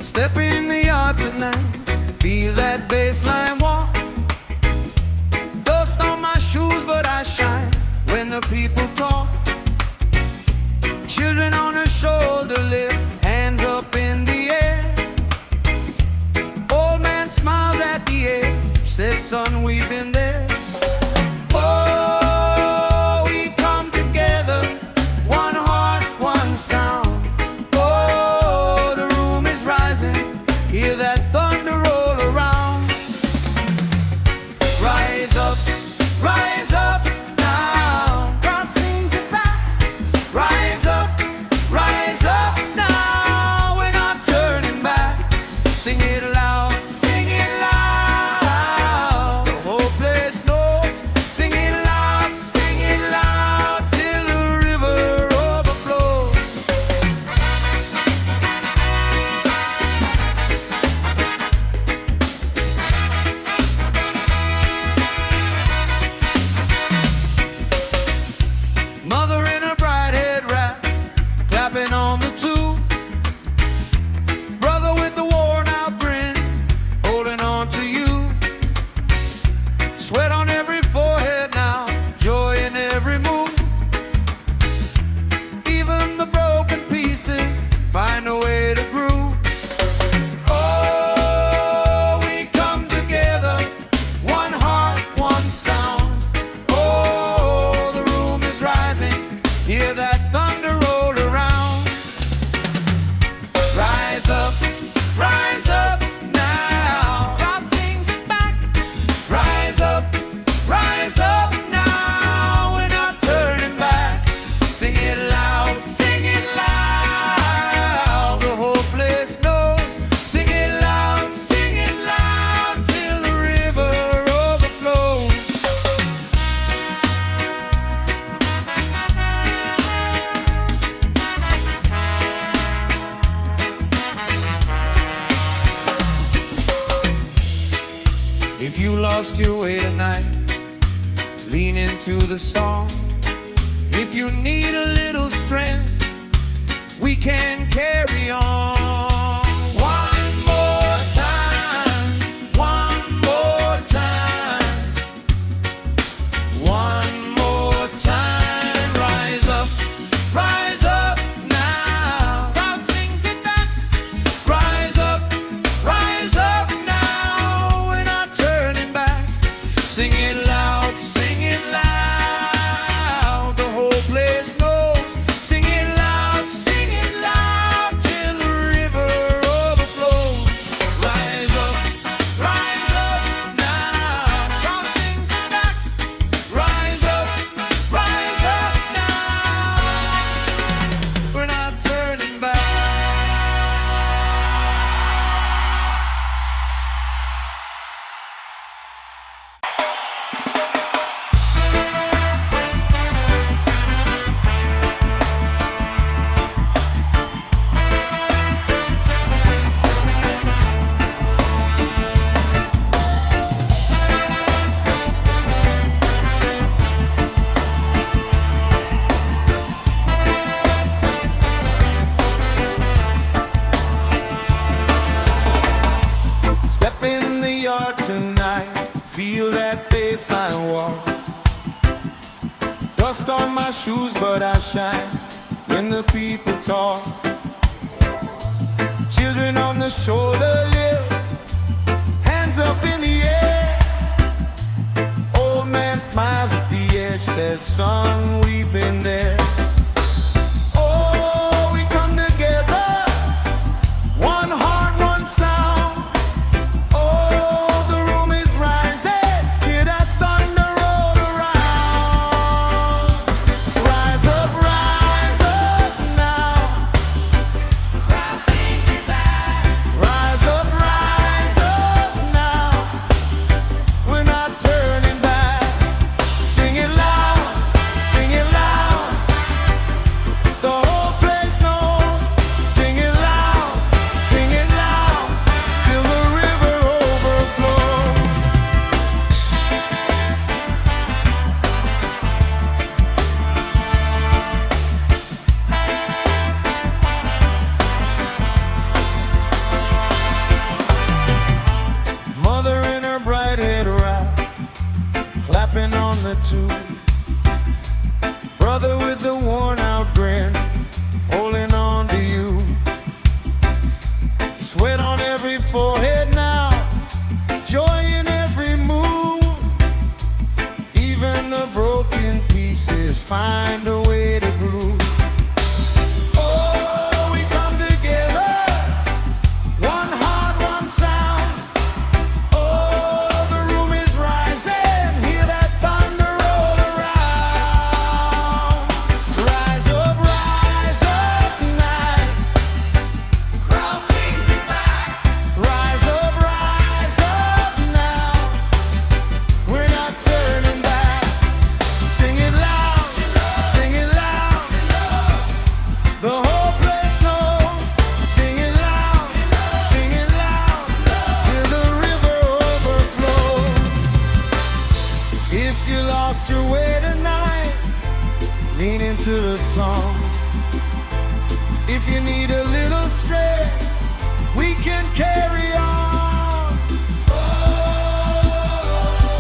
Step in the yard tonight, feel that bassline walk. Dust on my shoes, but I shine when the people talk. Children on the shoulder lift, hands up in the air. Old man smiles at the edge, says, son, we've been there. Oh, we come together, one heart, one sound. Hear that thunder roll around. Rise up now. Crowd sings it back. Rise up now. We're not turning back. Sing it loud, sing it loud. The whole place knows. Sing it loud till the river overflows. Mother in a bright head wrap, clapping on the tube. Brother with the worn out grin, holding on to you. Sweat on every forehead now, joy in every move. Even the broken pieces find a way to groove. Oh, we come together, one heart, one sound. Oh, the room is rising. Hear that thunder roll around. Rise up now. Crowd sings it back. Rise up now. We're not turning back. Sing it loud, sing it loud. The whole place knows. Sing it loud till the river overflows. If you lost your way tonight, lean into the song. If you need a little strength, we can carry on. One more time, one more time, one more time. Rise up now. Crowd sings it back. Rise up now. We're not turning back. Sing it loud, sing it loud. The whole place knows. Sing it loud till the river overflows. Rise up now. Crowd sings it back. Rise up now. We're not turning back. Step in the yard tonight, feel that bassline walk. Dust on my shoes, but I shine when the people talk. Children on the shoulder lift, hands up in the air. Old man smiles at the edge, says, son, we've been there. Oh, we come together, one heart, one sound. Oh, the room is rising, hear that thunder roll around. Rise up now. Crowd sings it back. Rise up now. We're not turning back. rapping on the tube. Brother with the worn out grin, holding on to you. Sweat on every forehead now, joy in every move. Even the broken pieces find a way to groove. Your way tonight, lean into the song. If you need a little strength, we can carry on.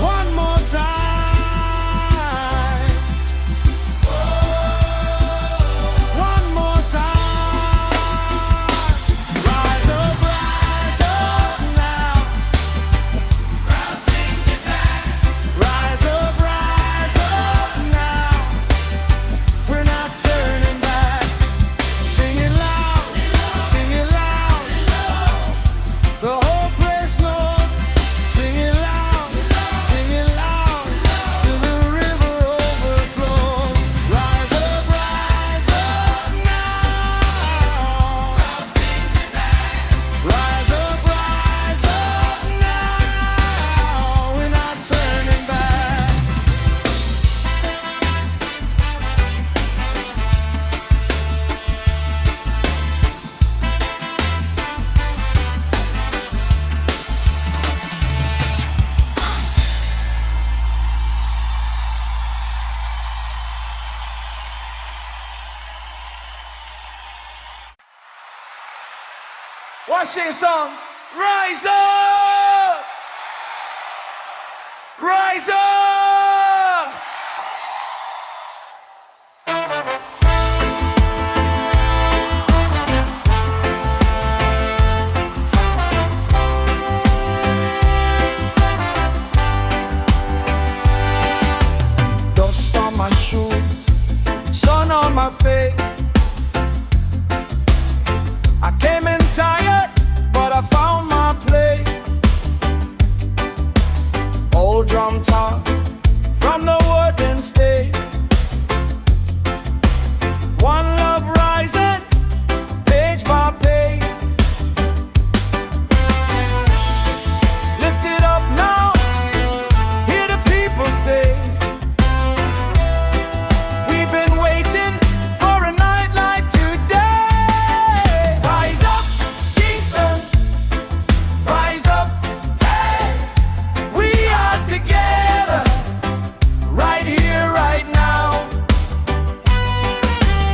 One more time. One more time. Rise up now. Crowd sings it back. Rise up. Watch this song. Rise up! Rise up! Dust on my shoes, sun on my face. I came in tired, but I found my place. Old drum talk from the wooden stage. One love rising, page by page. Lift it up now, hear the people say, we've been waiting for a night like today. Rise up, Kingston, rise up, hey, we are together, right here, right now.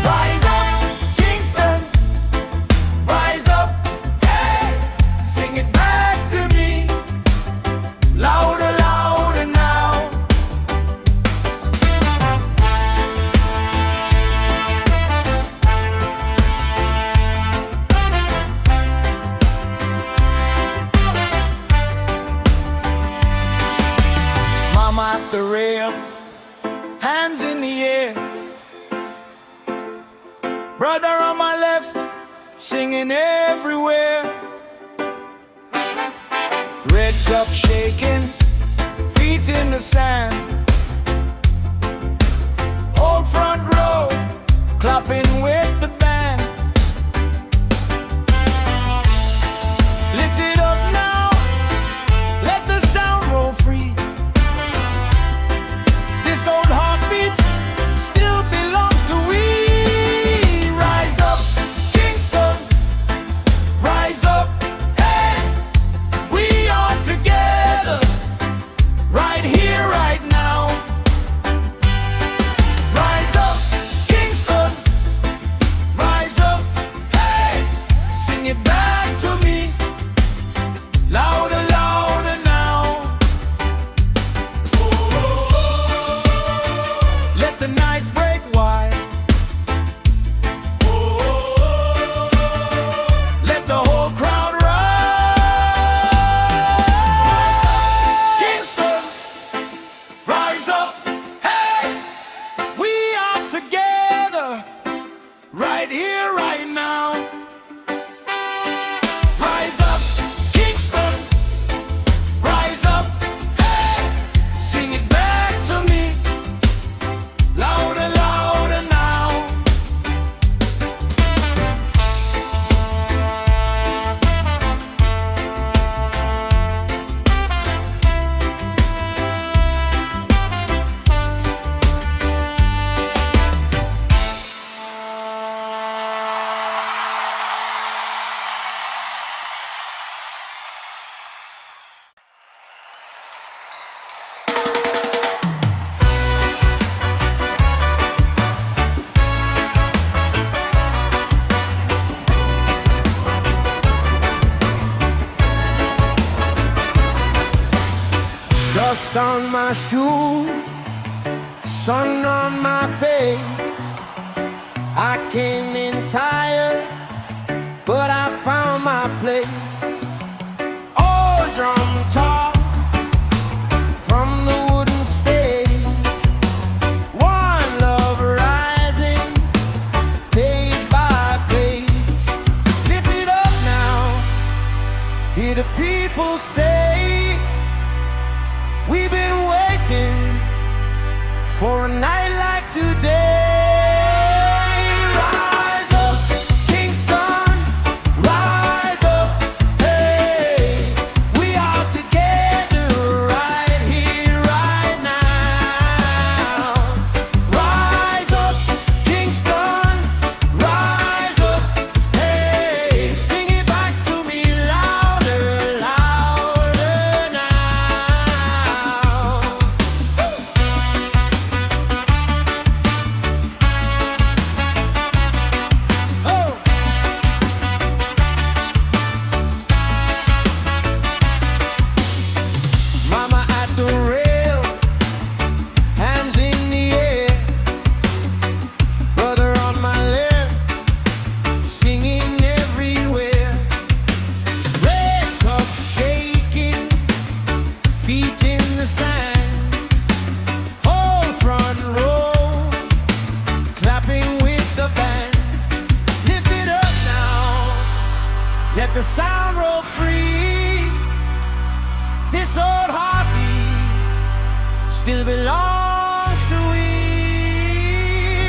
Rise up, Kingston, rise up, hey, sing it back to me, louder, louder now. Mama at the rail, hands in the air. Brother on my left, singing everywhere. Red cup shaking, feet in the sand. Whole front row, clapping with the band. Lift it up now, let the sound roll free. This old heartbeat still belongs to we. Rise up, Kingston, rise up, hey, we are together, Dust on my shoes, sun on my face. I came in tired, but I found my place. Old drum talk from the wooden stage. One love rising, page by page. Lift it up now, hear the people say, we've been waiting for a night like today. Rise up, Kingston, rise up, hey. We are together right here, right now. Rise up, Kingston, rise up, hey. Sing it back to me louder, louder now. Oh. Mama at the rail, hands in the air. Brother on my left, singing everywhere. Red cup shaking, feet in the sand. Whole front row, clapping with the band. Lift it up now, let the sound roll free. This old heartbeat still belongs to we.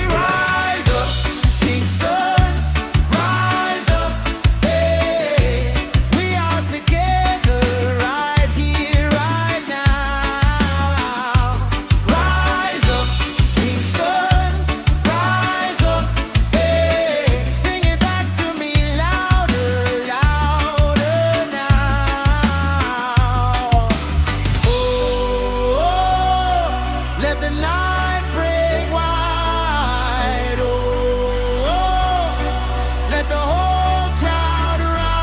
Rise up, Kingston, rise up, hey. We are together right here, right now. Rise up, Kingston, rise up, hey. Sing it back to me louder, louder now. Oh, let the night break wide. Oh, let the whole crowd rise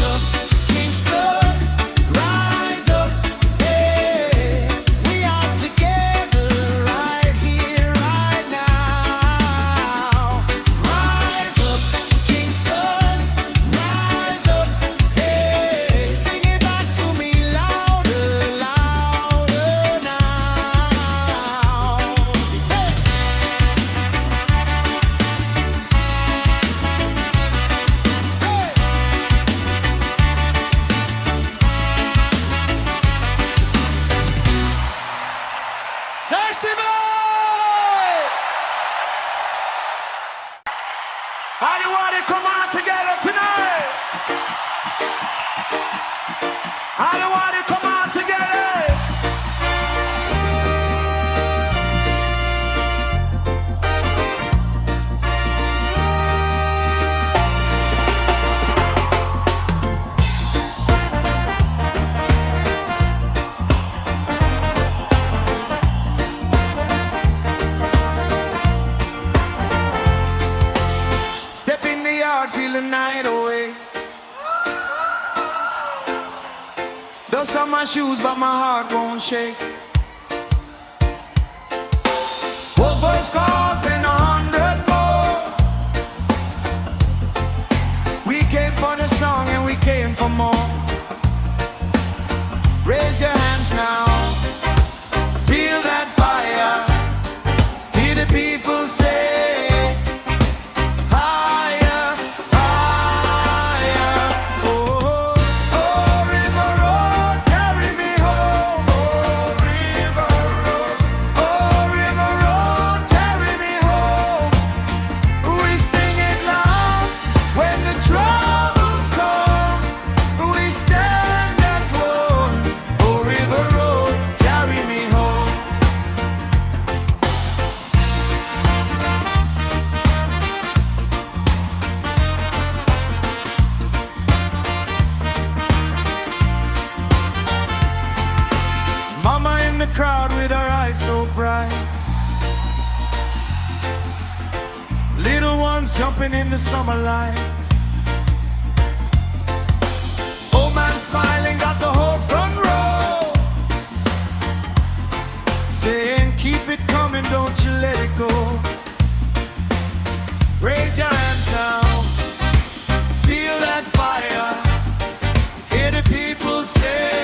up, Kingston, rise up, hey. We are together right here, right now. Rise up, Kingston, rise up, hey. Sing it back to me louder, louder now. Hey. Everybody come on together tonight. Everybody come on together. Step in the yard, feel the night away. Dust on my shoes, but my heart won't shake. One voice calls and 100 more. We came for the song and we came for more. Raise your hands now. Feel that fire. Hear the people say, higher, higher. Oh, oh, river road, carry me home. Oh, sky so bright. Little ones jumping in the summer light. Old man smiling, got the whole front row, saying keep it coming, don't you let it go. Raise your hands now, feel that fire, hear the people sing.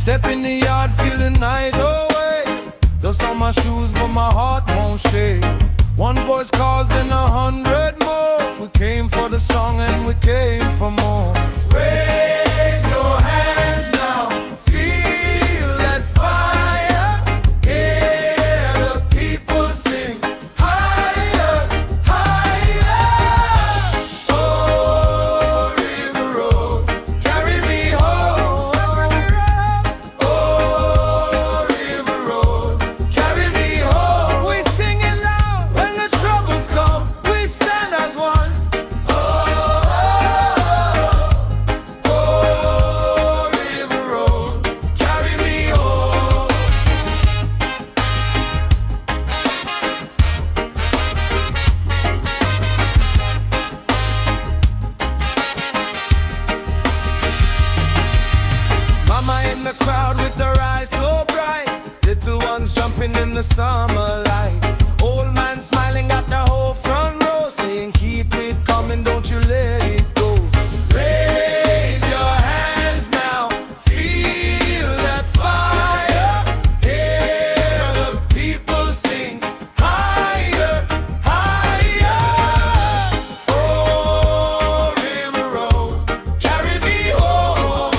Step in the yard, feel the night away. Dust on my shoes, but my heart won't shake. One voice calls, then 100 more. We came for the song and we came for more. Raise your hands now, feel that fire. Hear the people sing. Higher, higher. Oh, river road, carry me home. Oh, river road, carry me home. We sing it loud when the troubles come. We stand as one. Oh, river road, carry me home. Mama in the crowd with her eyes so bright. Little ones jumping in the summer light. Old man smiling at the whole front row, saying keep it coming, don't you let it go. Raise your hands now, feel that fire. Hear the people sing. Higher, higher. Oh, river road, carry me home.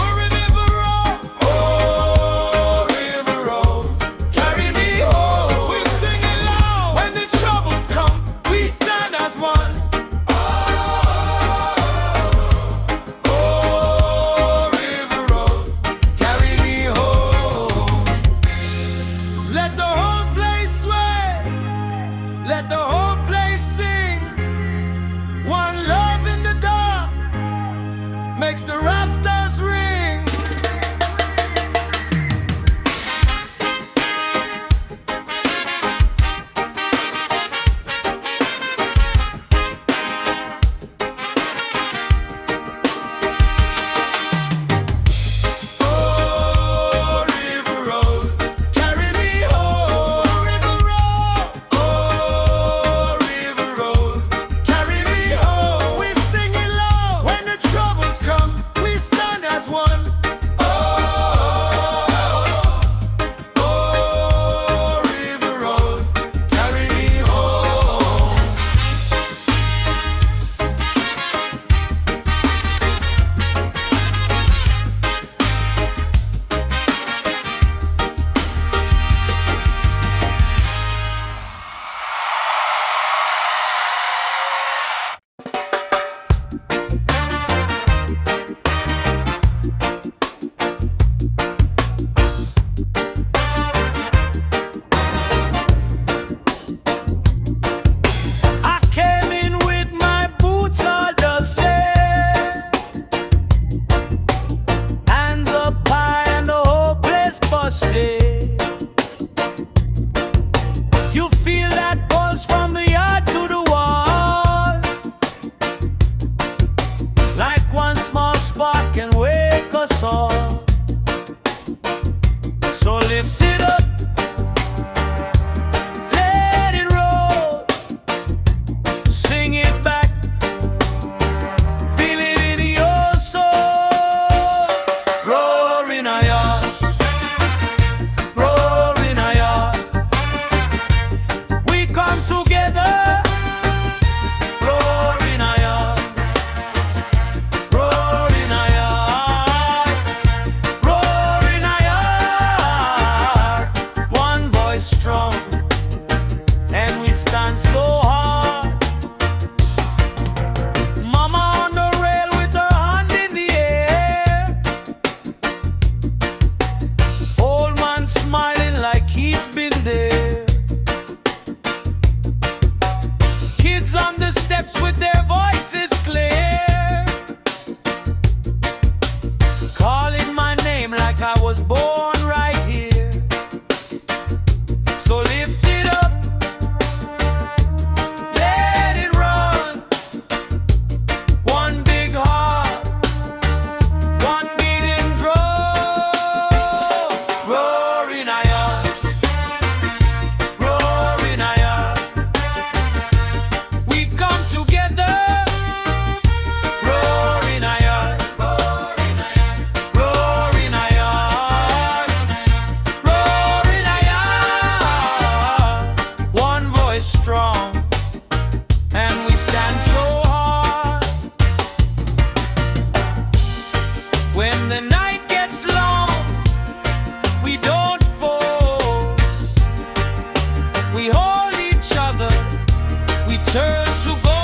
Oh, river road, carry me home. We sing it busted. You feel that pulse from the yard to the wall, like one small spark can wake us all. So lift it up, let it roll, sing it back, feel it in your soul. Roar in a yard, roar in a yard. We come together. Roar in a yard, roar in a yard, roar in a yard. One voice strong, and we stand so hard. Mama on the rail with her hand in the air, old man smiling like he's been there. Kids on the steps with their voices clear, calling my name like I was born right here. So lift it up, let it run. One big heart, one beating drum. Roar in a yard, roar in a yard. We come together. Roar in a yard, roar in a yard, roar in a yard, roar in a yard. One voice strong, and we stand so hard. When the night gets long, we don't fold. We hold each other, we turn to gold.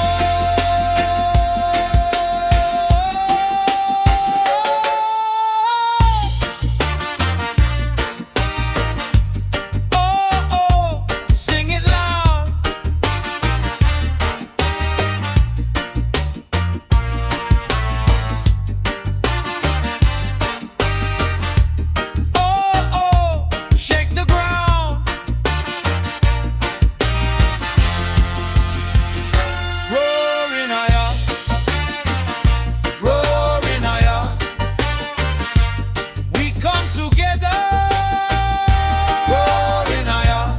Oh, oh, sing it loud. Oh, oh, shake the ground. Roar in a yard, roar in a yard. We come together. Roar in a yard,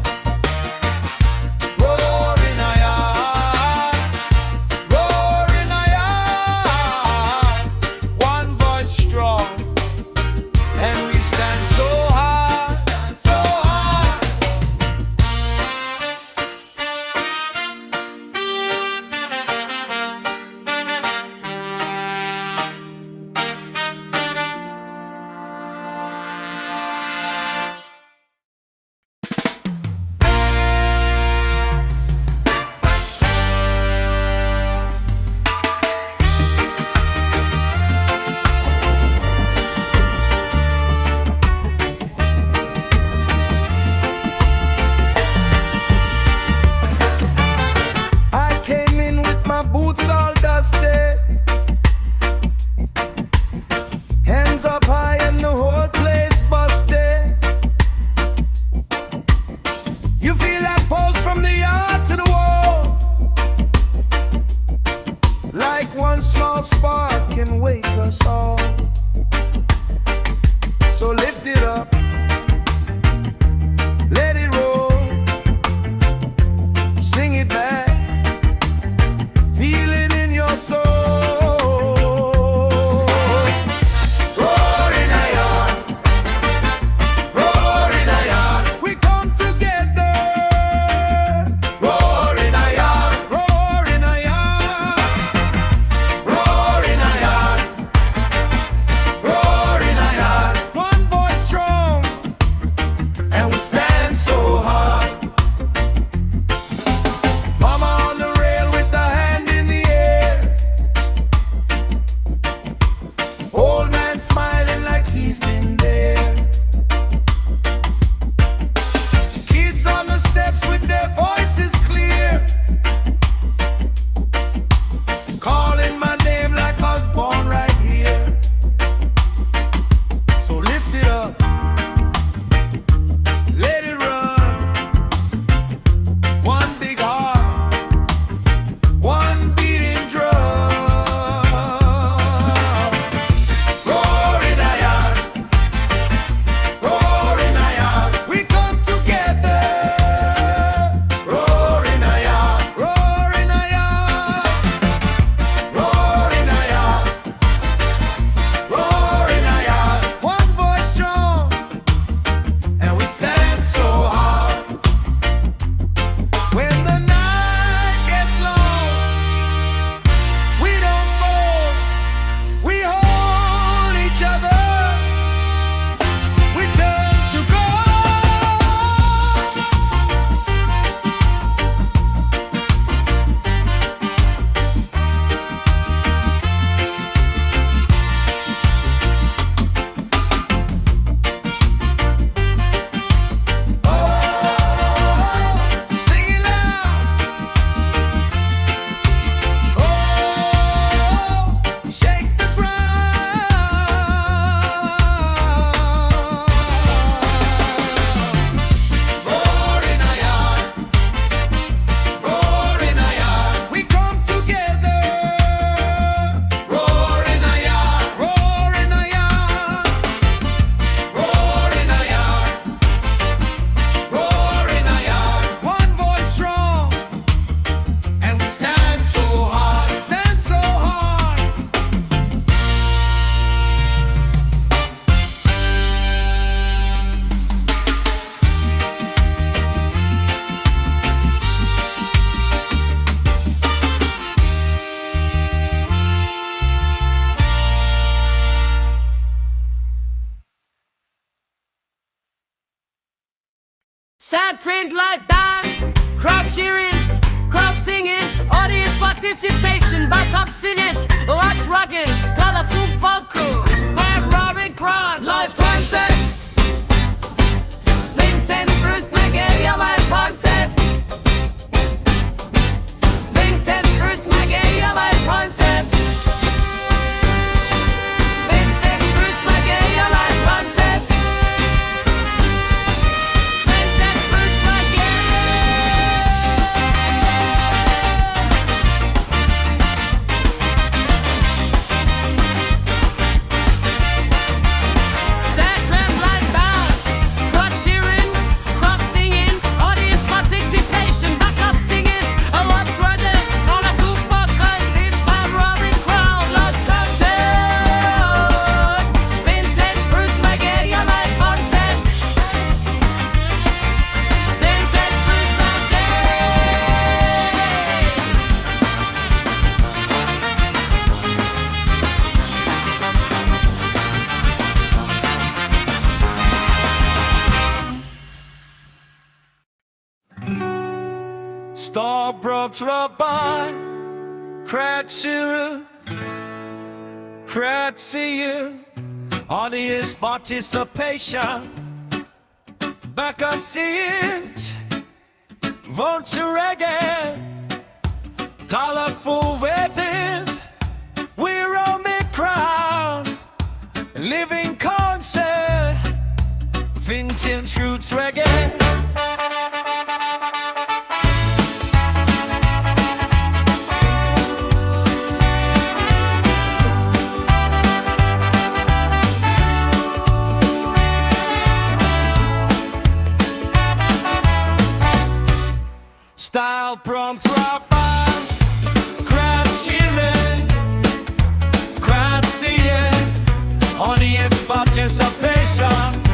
roar in a yard, roar in a yard. One voice strong, and we stand so high, so high. I came in with my boots all dusty, hands up high and the whole place busted. You feel that pulse from the yard to the wall, like one small spark can wake us all. So lift it up, let it roll, sing it back, feel it in your soul. Roar in a yard, roar in a yard. We come together. Roar in a yard, roar in a yard, roar in a yard, roar in a yard. One voice strong, Sad print like that, crowd cheering, crowd singing, audience participation, backup singers, watch rocking, colorful folk crew, head roaring crowd, live concert. Think 10 Bruce McGee, you're my concept. Think 10 Bruce McGee, you're my concept. Think 10 Bruce McGee, you're my concept. Storbrook Rabbi, Kratzer, Kratzier, audience participation, backup singers, vote to reggae, colorful weapons, we roaming crowd, living concert, vintage roots reggae. Style prompt rapper, crowd chilling, crowd seeing, audience participation.